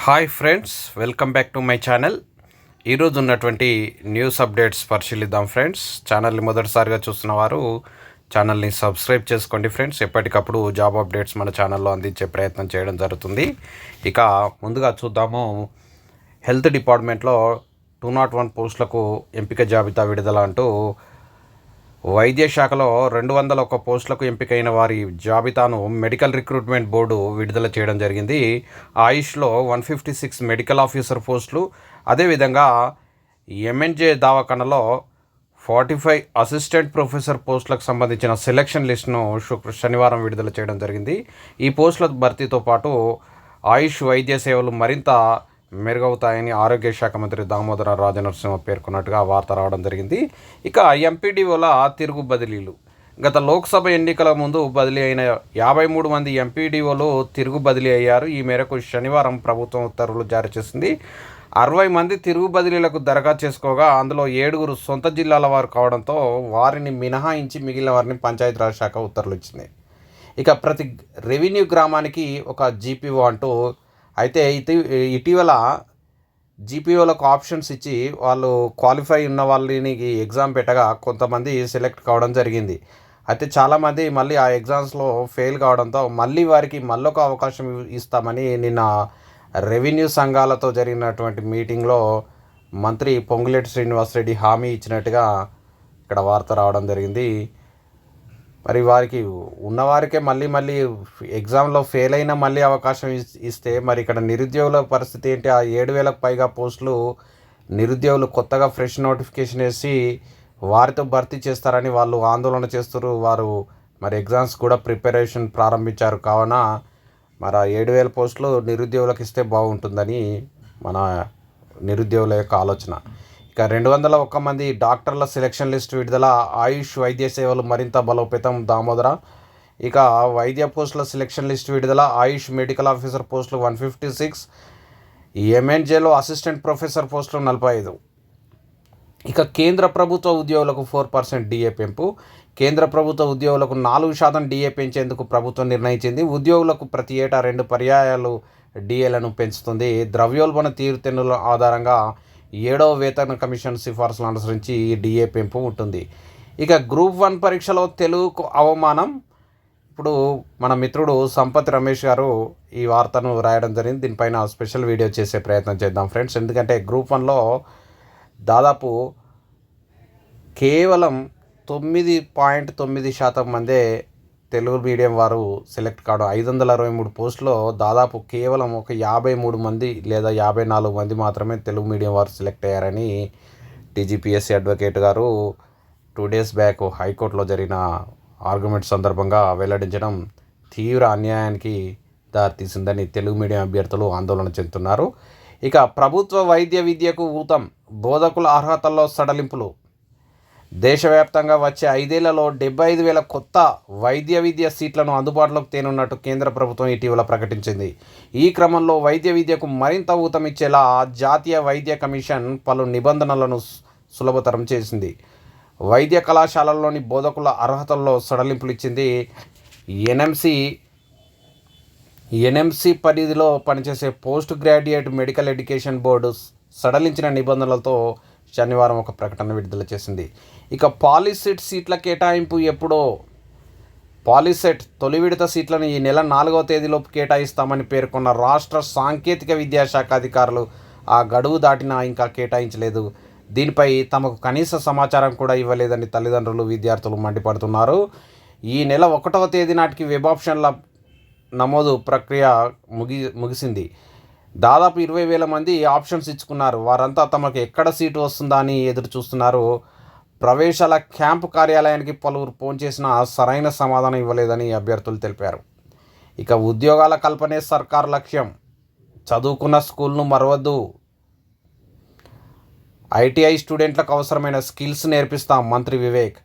Hi friends, welcome back to my channel. ఈరోజు ఉన్నటువంటి news updates పరిశీలిద్దాం ఫ్రెండ్స్. ఛానల్ని మొదటిసారిగా చూస్తున్న వారు ఛానల్ని సబ్స్క్రైబ్ చేసుకోండి ఫ్రెండ్స్. ఎప్పటికప్పుడు జాబ్ అప్డేట్స్ మన ఛానల్లో అందించే ప్రయత్నం చేయడం జరుగుతుంది. ఇక ముందుగా చూద్దాము. హెల్త్ డిపార్ట్మెంట్లో 201 పోస్టులకు ఎంపిక జాబితా విడుదల అంటూ వైద్య శాఖలో 201 పోస్టులకు ఎంపికైన వారి జాబితాను మెడికల్ రిక్రూట్మెంట్ బోర్డు విడుదల చేయడం జరిగింది. ఆయుష్లో 156 మెడికల్ ఆఫీసర్ పోస్టులు, అదేవిధంగా ఎంఎన్జే దవాఖానలో 45 అసిస్టెంట్ ప్రొఫెసర్ పోస్టులకు సంబంధించిన సెలక్షన్ లిస్టును శనివారం విడుదల చేయడం జరిగింది. ఈ పోస్టుల భర్తీతో పాటు ఆయుష్ వైద్య సేవలు మరింత మెరుగవుతాయని ఆరోగ్య శాఖ మంత్రి దామోదర రాజనరసింహ పేర్కొన్నట్టుగా వార్త రావడం జరిగింది. ఇక ఎంపీడీఓల తిరుగు బదిలీలు. గత లోక్సభ ఎన్నికల ముందు బదిలీ అయిన 53 మంది ఎంపీడీఓలు తిరుగు బదిలీ అయ్యారు. ఈ మేరకు శనివారం ప్రభుత్వం ఉత్తర్వులు జారీ చేసింది. 60 మంది తిరుగు బదిలీలకు దరఖాస్తు చేసుకోగా అందులో 7 సొంత జిల్లాల వారు కావడంతో వారిని మినహాయించి మిగిలిన వారిని పంచాయతీరాజ్ శాఖ ఉత్తర్వులు ఇచ్చింది. ఇక ప్రతి రెవెన్యూ గ్రామానికి ఒక జీపీఓ అంటూ అయితే ఇటీవల జీపీఓలకు ఆప్షన్స్ ఇచ్చి వాళ్ళు క్వాలిఫై ఉన్న వాళ్ళని ఎగ్జామ్ పెట్టగా కొంతమంది సెలెక్ట్ కావడం జరిగింది. అయితే చాలామంది మళ్ళీ ఆ ఎగ్జామ్స్లో ఫెయిల్ కావడంతో మళ్ళీ వారికి మళ్ళొక అవకాశం ఇస్తామని నిన్న రెవెన్యూ సంఘాలతో జరిగినటువంటి మీటింగ్లో మంత్రి పొంగులేటి శ్రీనివాసరెడ్డి హామీ ఇచ్చినట్టుగా ఇక్కడ వార్త రావడం జరిగింది. మరి వారికి ఉన్నవారికే మళ్ళీ ఎగ్జామ్లో ఫెయిల్ అయినా మళ్ళీ అవకాశం ఇస్తే మరి ఇక్కడ నిరుద్యోగుల పరిస్థితి ఏంటి? ఆ 7,000కు పైగా పోస్టులు నిరుద్యోగులు కొత్తగా ఫ్రెష్ నోటిఫికేషన్ వేసి వారితో భర్తీ చేస్తారని వాళ్ళు ఆందోళన చేస్తారు. వారు మరి ఎగ్జామ్స్ కూడా ప్రిపరేషన్ ప్రారంభించారు. కావున మరి ఆ 7,000 పోస్టులు నిరుద్యోగులకు ఇస్తే బాగుంటుందని మన నిరుద్యోగుల యొక్క ఆలోచన. ఇక 201 మంది డాక్టర్ల సెలక్షన్ లిస్ట్ విడుదల. ఆయుష్ వైద్య సేవలు మరింత బలోపేతం దామోదర. ఇక వైద్య పోస్టుల సెలక్షన్ లిస్ట్ విడుదల. ఆయుష్ మెడికల్ ఆఫీసర్ పోస్టులు 156, ఎంఎన్జేలో అసిస్టెంట్ ప్రొఫెసర్ పోస్టులు 45. ఇక కేంద్ర ప్రభుత్వ ఉద్యోగులకు 4% డిఏ పెంపు. కేంద్ర ప్రభుత్వ ఉద్యోగులకు 4% డిఏ పెంచేందుకు ప్రభుత్వం నిర్ణయించింది. ఉద్యోగులకు ప్రతి ఏటా 2 పర్యాయాలు డిఏలను పెంచుతుంది. ద్రవ్యోల్బణ తీరుతెన్నుల ఆధారంగా 7వ వేతన కమిషన్ సిఫార్సులను అనుసరించి ఈ డిఏ పెంపు ఉంటుంది. ఇక గ్రూప్ 1 పరీక్షలో తెలుగుకు అవమానం. ఇప్పుడు మన మిత్రుడు సంపత్ రమేష్ గారు ఈ వార్తను రాయడం జరిగింది. దీనిపైన స్పెషల్ వీడియో చేసే ప్రయత్నం చేద్దాం ఫ్రెండ్స్. ఎందుకంటే గ్రూప్ 1లో దాదాపు కేవలం 9.9% మందే తెలుగు మీడియం వారు సెలెక్ట్ కావడం. 523 పోస్టులో దాదాపు కేవలం ఒక 53 మంది లేదా 54 మంది మాత్రమే తెలుగు మీడియం వారు సెలెక్ట్ అయ్యారని టీజీపీఎస్సీ అడ్వకేట్ గారు 2 డేస్ బ్యాక్ హైకోర్టులో జరిగిన ఆర్గ్యుమెంట్ సందర్భంగా వెల్లడించడం తీవ్ర అన్యాయానికి దారితీసిందని తెలుగు మీడియం అభ్యర్థులు ఆందోళన చెందుతున్నారు. ఇక ప్రభుత్వ వైద్య విద్యకు ఊతం. బోధకుల అర్హతల్లో సడలింపులు. దేశవ్యాప్తంగా వచ్చే 5 ఏళ్లలో 75,000 కొత్త వైద్య విద్య సీట్లను అందుబాటులోకి తేనున్నట్టు కేంద్ర ప్రభుత్వం ఇటీవల ప్రకటించింది. ఈ క్రమంలో వైద్య విద్యకు మరింత ఊతమిచ్చేలా జాతీయ వైద్య కమిషన్ పలు నిబంధనలను సులభతరం చేసింది. వైద్య కళాశాలల్లోని బోధకుల అర్హతల్లో సడలింపులు ఇచ్చింది. ఎన్ఎంసీ పరిధిలో పనిచేసే post graduate medical education board సడలించిన నిబంధనలతో శనివారం ఒక ప్రకటన విడుదల చేసింది. ఇక పాలిసెట్ సీట్ల కేటాయింపు ఎప్పుడో. పాలిసెట్ తొలి విడత సీట్లను ఈ నెల 4వ తేదీలోపు కేటాయిస్తామని పేర్కొన్న రాష్ట్ర సాంకేతిక విద్యాశాఖ అధికారులు ఆ గడువు దాటినా ఇంకా కేటాయించలేదు. దీనిపై తమకు కనీస సమాచారం కూడా ఇవ్వలేదని తల్లిదండ్రులు, విద్యార్థులు మండిపడుతున్నారు. ఈ నెల 1వ తేదీ నాటికి వెబ్ ఆప్షన్ల నమోదు ప్రక్రియ ముగిసింది. దాదాపు 20,000 మంది ఆప్షన్స్ ఇచ్చుకున్నారు. వారంతా తమకు ఎక్కడ సీటు వస్తుందా అని ఎదురు చూస్తున్నారు. ప్రవేశాల క్యాంపు కార్యాలయానికి పలువురు ఫోన్ చేసినా సరైన సమాధానం ఇవ్వలేదని అభ్యర్థులు తెలిపారు. ఇక ఉద్యోగాల కల్పనే సర్కారు లక్ష్యం. చదువుకున్న స్కూల్ను మరవద్దు. ఐటీఐ స్టూడెంట్లకు అవసరమైన స్కిల్స్ నేర్పిస్తాం మంత్రి వివేక్.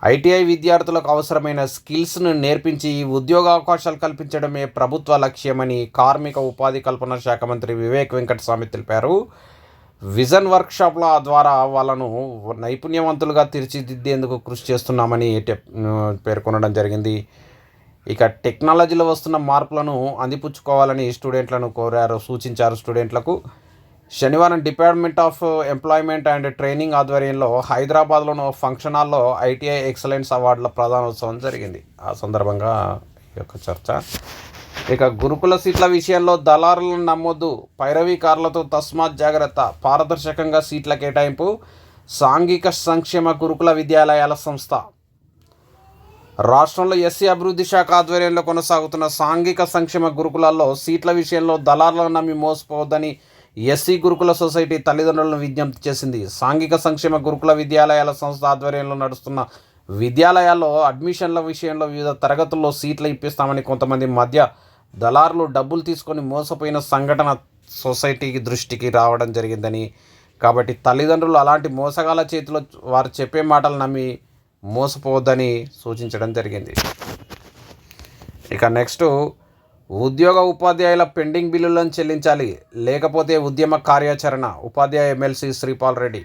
ఐటీఐ విద్యార్థులకు అవసరమైన స్కిల్స్ను నేర్పించి ఉద్యోగ అవకాశాలు కల్పించడమే ప్రభుత్వ లక్ష్యమని కార్మిక ఉపాధి కల్పన శాఖ మంత్రి వివేక్ వెంకటస్వామి తెలిపారు. విజన్ వర్క్షాప్ల ద్వారా వాళ్ళను నైపుణ్యవంతులుగా తీర్చిదిద్దేందుకు కృషి చేస్తున్నామని పేర్కొనడం జరిగింది. ఇక టెక్నాలజీలో వస్తున్న మార్పులను అందిపుచ్చుకోవాలని సూచించారు స్టూడెంట్లకు. శనివారం department of employment and training ఆధ్వర్యంలో హైదరాబాద్లోని ఫంక్షన్ హాల్లో ఐటీఐ ఎక్సలెన్స్ అవార్డుల ప్రదానోత్సవం జరిగింది. ఆ సందర్భంగా ఈ యొక్క చర్చ. ఇక గురుకుల సీట్ల విషయంలో దళారులను నమ్మొద్దు, పైరవీకారులతో తస్మాత్ జాగ్రత్త, పారదర్శకంగా సీట్ల కేటాయింపు, సాంఘిక సంక్షేమ గురుకుల విద్యాలయాల సంస్థ. రాష్ట్రంలో ఎస్సీ అభివృద్ధి శాఖ ఆధ్వర్యంలో కొనసాగుతున్న సాంఘిక సంక్షేమ గురుకులాల్లో సీట్ల విషయంలో దళారులను నమ్మి మోసపోవద్దని ఎస్సీ గురుకుల సొసైటీ తల్లిదండ్రులను విజ్ఞప్తి చేసింది. సాంఘిక సంక్షేమ గురుకుల విద్యాలయాల సంస్థ ఆధ్వర్యంలో నడుస్తున్న విద్యాలయాల్లో అడ్మిషన్ల విషయంలో వివిధ తరగతుల్లో సీట్లు ఇప్పిస్తామని కొంతమంది మధ్య దళారులు డబ్బులు తీసుకొని మోసపోయిన సంఘటన సొసైటీకి దృష్టికి రావడం జరిగిందని, కాబట్టి తల్లిదండ్రులు అలాంటి మోసగాల చేతిలో వారు చెప్పే మాటలు నమ్మి మోసపోవద్దని సూచించడం జరిగింది. ఇక నెక్స్ట్, ఉద్యోగ ఉపాధ్యాయుల పెండింగ్ బిల్లులను చెల్లించాలి, లేకపోతే ఉద్యమ కార్యాచరణ. ఉపాధ్యాయ ఎమ్మెల్సీ శ్రీపాల్ రెడ్డి.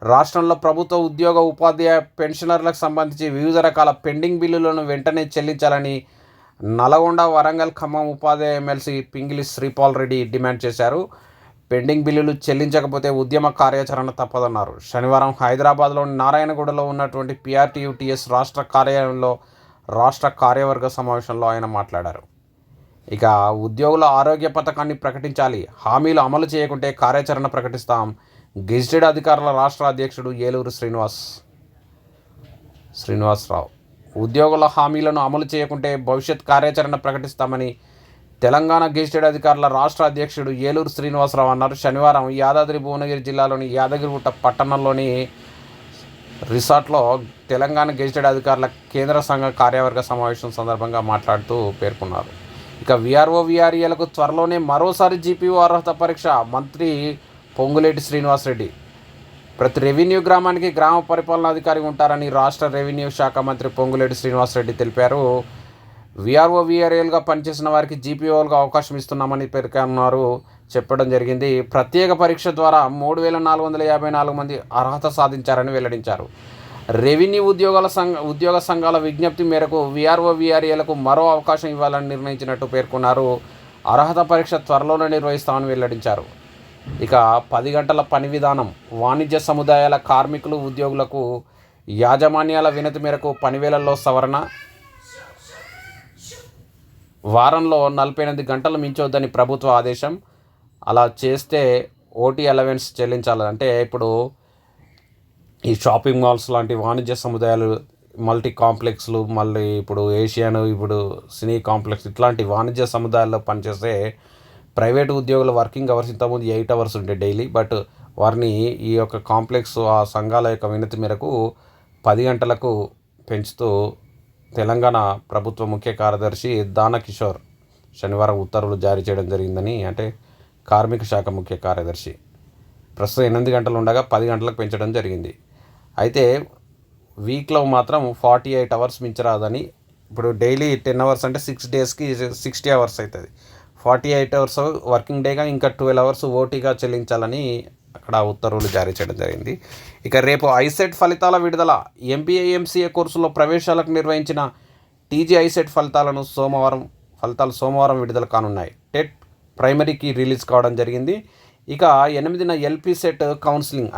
రాష్ట్రంలో ప్రభుత్వ ఉద్యోగ ఉపాధ్యాయ పెన్షనర్లకు సంబంధించి వివిధ రకాల పెండింగ్ బిల్లులను వెంటనే చెల్లించాలని నల్గొండ, వరంగల్, ఖమ్మం ఉపాధ్యాయ ఎమ్మెల్సీ పింగిలి శ్రీపాల్ రెడ్డి డిమాండ్ చేశారు. పెండింగ్ బిల్లులు చెల్లించకపోతే ఉద్యమ కార్యాచరణ తప్పదన్నారు. శనివారం హైదరాబాద్లోని నారాయణగూడలో ఉన్నటువంటి PRTUTS రాష్ట్ర కార్యాలయంలో రాష్ట్ర కార్యవర్గ సమావేశంలో ఆయన మాట్లాడారు. ఇక ఉద్యోగుల ఆరోగ్య పథకాన్ని ప్రకటించాలి, హామీలు అమలు చేయకుంటే కార్యాచరణ ప్రకటిస్తాం. గెజిటెడ్ అధికారుల రాష్ట్ర అధ్యక్షుడు ఏలూరు శ్రీనివాసరావు. ఉద్యోగుల హామీలను అమలు చేయకుంటే భవిష్యత్ కార్యాచరణ ప్రకటిస్తామని తెలంగాణ గెజిటెడ్ అధికారుల రాష్ట్ర అధ్యక్షుడు ఏలూరు శ్రీనివాసరావు అన్నారు. శనివారం యాదాద్రి భువనగిరి జిల్లాలోని యాదగిరిగుట్ట పట్టణంలోని రిసార్ట్లో తెలంగాణ గెజిటెడ్ అధికారుల కేంద్ర సంఘ కార్యవర్గ సమావేశం సందర్భంగా మాట్లాడుతూ పేర్కొన్నారు. ఇక VRO/VREలకు త్వరలోనే మరోసారి GPO అర్హత పరీక్ష. మంత్రి పొంగులేటి శ్రీనివాసరెడ్డి. ప్రతి రెవెన్యూ గ్రామానికి గ్రామ పరిపాలనాధికారి ఉంటారని రాష్ట్ర రెవెన్యూ శాఖ మంత్రి పొంగులేటి శ్రీనివాసరెడ్డి తెలిపారు. VRO/VREలుగా పనిచేసిన వారికి GPOలుగా అవకాశం ఇస్తున్నామని చెప్పడం జరిగింది. ప్రత్యేక పరీక్ష ద్వారా 3,454 మంది అర్హత సాధించారని వెల్లడించారు. రెవెన్యూ ఉద్యోగ సంఘాల విజ్ఞప్తి మేరకు VRO/VREలకు మరో అవకాశం ఇవ్వాలని నిర్ణయించినట్టు పేర్కొన్నారు. అర్హత పరీక్ష త్వరలోనే నిర్వహిస్తామని వెల్లడించారు. ఇక 10 గంటల పని విధానం. వాణిజ్య సముదాయాల కార్మికులు, ఉద్యోగులకు యాజమాన్యాల వినతి మేరకు పనివేళల్లో సవరణ. వారంలో 48 గంటలు మించొద్దని ప్రభుత్వ ఆదేశం. అలా చేస్తే OT అలవెన్స్ చెల్లించాలి. అంటే ఇప్పుడు ఈ షాపింగ్ మాల్స్ లాంటి వాణిజ్య సముదాయాలు, మల్టీ కాంప్లెక్స్లు, మళ్ళీ ఇప్పుడు ఏషియన్, ఇప్పుడు సినీ కాంప్లెక్స్, ఇట్లాంటి వాణిజ్య సముదాయాల్లో పనిచేసే ప్రైవేటు ఉద్యోగుల వర్కింగ్ అవర్స్ ఇంతకుముందు 8 అవర్స్ ఉండే డైలీ. బట్ వారిని ఈ యొక్క కాంప్లెక్స్ ఆ సంఘాల యొక్క వినతి మేరకు 10 గంటలకు పెంచుతూ తెలంగాణ ప్రభుత్వ ముఖ్య కార్యదర్శి దానకిషోర్ శనివారం ఉత్తర్వులు జారీ చేయడం జరిగిందని, అంటే కార్మిక శాఖ ముఖ్య కార్యదర్శి. ప్రస్తుతం 8 గంటలు ఉండగా 10 గంటలకు పెంచడం జరిగింది. అయితే వీక్లో మాత్రం 48 అవర్స్ మించరాదని. ఇప్పుడు డైలీ 10 అవర్స్ అంటే 6 డేస్కి 60 అవర్స్ అవుతుంది. 48 అవర్స్ వర్కింగ్ డేగా ఇంకా 12 అవర్స్ ఓటీగా చెల్లించాలని అక్కడ ఉత్తర్వులు జారీ చేయడం జరిగింది. ఇక రేపు ఐసెట్ ఫలితాల విడుదల. MBA MCA కోర్సులో ప్రవేశాలకు నిర్వహించిన TG ఐసెట్ ఫలితాలు సోమవారం విడుదల కానున్నాయి. టెట్ ప్రైమరీకి రిలీజ్ కావడం జరిగింది. ఇక 8న LP సెట్ కౌన్సిలింగ్.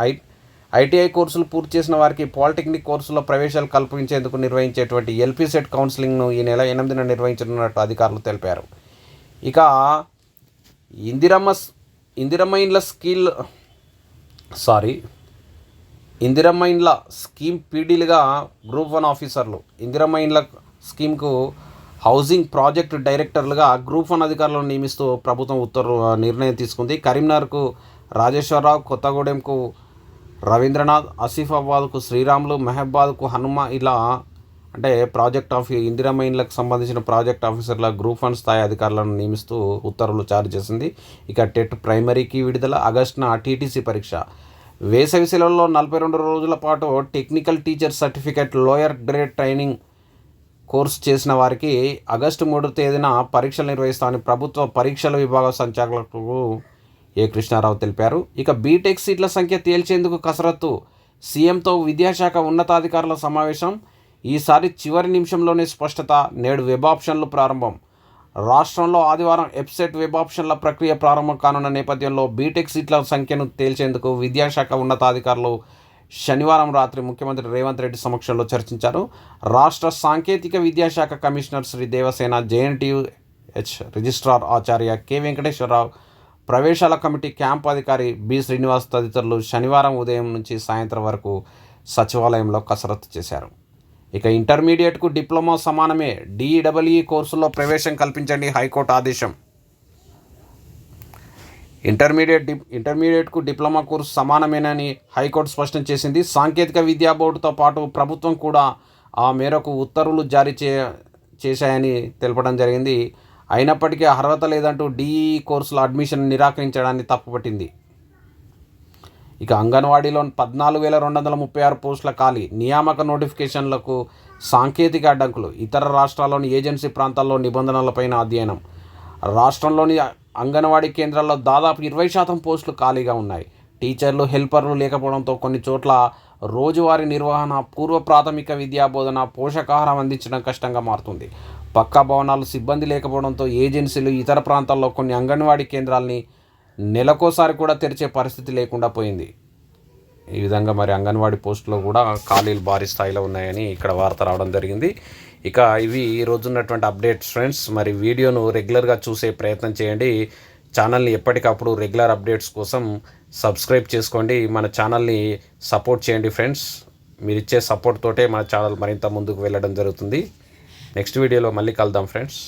ITI కోర్సులు పూర్తి చేసిన వారికి పాలిటెక్నిక్ కోర్సులో ప్రవేశాలు కల్పించేందుకు నిర్వహించేటువంటి LP సెట్ కౌన్సిలింగ్ను ఈ నెల 8న నిర్వహించనున్నట్టు అధికారులు తెలిపారు. ఇక ఇందిరమ్మ ఇండ్ల స్కీమ్ పీడీలుగా Group 1 ఆఫీసర్లు. ఇందిరమ్మ ఇండ్ల స్కీమ్కు హౌసింగ్ ప్రాజెక్టు డైరెక్టర్లుగా Group 1 అధికారులను నియమిస్తూ ప్రభుత్వం నిర్ణయం తీసుకుంది. కరీంనగర్కు రాజేశ్వరరావు, కొత్తగూడెంకు రవీంద్రనాథ్, ఆసిఫాబాద్కు శ్రీరాములు, మహబాద్కు హనుమ, ఇలా అంటే ఇందిరమ్మ ఇండ్లకు సంబంధించిన ప్రాజెక్ట్ ఆఫీసర్ల Group 1 స్థాయి అధికారులను నియమిస్తూ ఉత్తర్వులు జారీ చేసింది. ఇక టెట్ ప్రైమరీకి విడుదల. ఆగస్టున TTC పరీక్ష. వేసవి సెలవుల్లో 42 రోజుల పాటు technical teacher certificate lower grade training course చేసిన వారికి ఆగస్టు 3వ తేదీన పరీక్షలు నిర్వహిస్తామని ప్రభుత్వ పరీక్షల విభాగ సంచాలకులు ఏ కృష్ణారావు తెలిపారు. ఇక బీటెక్ సీట్ల సంఖ్య తేల్చేందుకు కసరత్తు. సీఎంతో విద్యాశాఖ ఉన్నతాధికారుల సమావేశం. ఈసారి చివరి నిమిషంలోనే స్పష్టత. నేడు వెబ్ ఆప్షన్లు ప్రారంభం. రాష్ట్రంలో ఆదివారం వెబ్సైట్ వెబ్ ఆప్షన్ల ప్రక్రియ ప్రారంభం కానున్న నేపథ్యంలో బీటెక్ సీట్ల సంఖ్యను తేల్చేందుకు విద్యాశాఖ ఉన్నతాధికారులు శనివారం రాత్రి ముఖ్యమంత్రి రేవంత్ రెడ్డి సమక్షంలో చర్చించారు. రాష్ట్ర సాంకేతిక విద్యాశాఖ commissioner Shri Devasena, JNTUH registrar ఆచార్య కె వెంకటేశ్వరరావు, ప్రవేశాల కమిటీ క్యాంపు అధికారి బి శ్రీనివాస్ తదితరులు శనివారం ఉదయం నుంచి సాయంత్రం వరకు సచివాలయంలో కసరత్తు చేశారు. ఇక ఇంటర్మీడియట్కు డిప్లొమా సమానమే, డిఈఈ కోర్సుల్లో ప్రవేశం కల్పించండి హైకోర్టు ఆదేశం. ఇంటర్మీడియట్కు డిప్లొమా కోర్సు సమానమేనని హైకోర్టు స్పష్టం చేసింది. సాంకేతిక విద్యా బోర్డుతో పాటు ప్రభుత్వం కూడా ఆ మేరకు ఉత్తర్వులు జారీ చేశాయని తెలపడం జరిగింది. అయినప్పటికీ అర్హత లేదంటూ డిఈఈ కోర్సుల అడ్మిషన్ నిరాకరించడాన్ని తప్పుపట్టింది. ఇక అంగన్వాడీలో 14,236 పోస్టుల ఖాళీ. నియామక నోటిఫికేషన్లకు సాంకేతిక అడ్డంకులు. ఇతర రాష్ట్రాల్లోని ఏజెన్సీ ప్రాంతాల్లో నిబంధనలపైన అధ్యయనం. రాష్ట్రంలోని అంగన్వాడీ కేంద్రాల్లో దాదాపు 20% పోస్టులు ఖాళీగా ఉన్నాయి. టీచర్లు, హెల్పర్లు లేకపోవడంతో కొన్ని చోట్ల రోజువారీ నిర్వహణ, పూర్వ ప్రాథమిక విద్యా బోధన, పోషకాహారం అందించడం కష్టంగా మారుతుంది. పక్కా భవనాలు, సిబ్బంది లేకపోవడంతో ఏజెన్సీలు ఇతర ప్రాంతాల్లో కొన్ని అంగన్వాడీ కేంద్రాలని నెలకోసారి కూడా తెరిచే పరిస్థితి లేకుండా పోయింది. ఈ విధంగా మరి అంగన్వాడీ పోస్టులో కూడా ఖాళీలు భారీ స్థాయిలో ఉన్నాయని ఇక్కడ వార్త రావడం జరిగింది. ఇక ఇవి ఈరోజు ఉన్నటువంటి అప్డేట్స్ ఫ్రెండ్స్. మరి వీడియోను రెగ్యులర్గా చూసే ప్రయత్నం చేయండి. ఛానల్ని ఎప్పటికప్పుడు రెగ్యులర్ అప్డేట్స్ కోసం సబ్స్క్రైబ్ చేసుకోండి. మన ఛానల్ని సపోర్ట్ చేయండి ఫ్రెండ్స్. మీరు ఇచ్చే సపోర్ట్ తోటే మన ఛానల్ మరింత ముందుకు వెళ్ళడం జరుగుతుంది. నెక్స్ట్ వీడియోలో మళ్ళీ కలుద్దాం ఫ్రెండ్స్.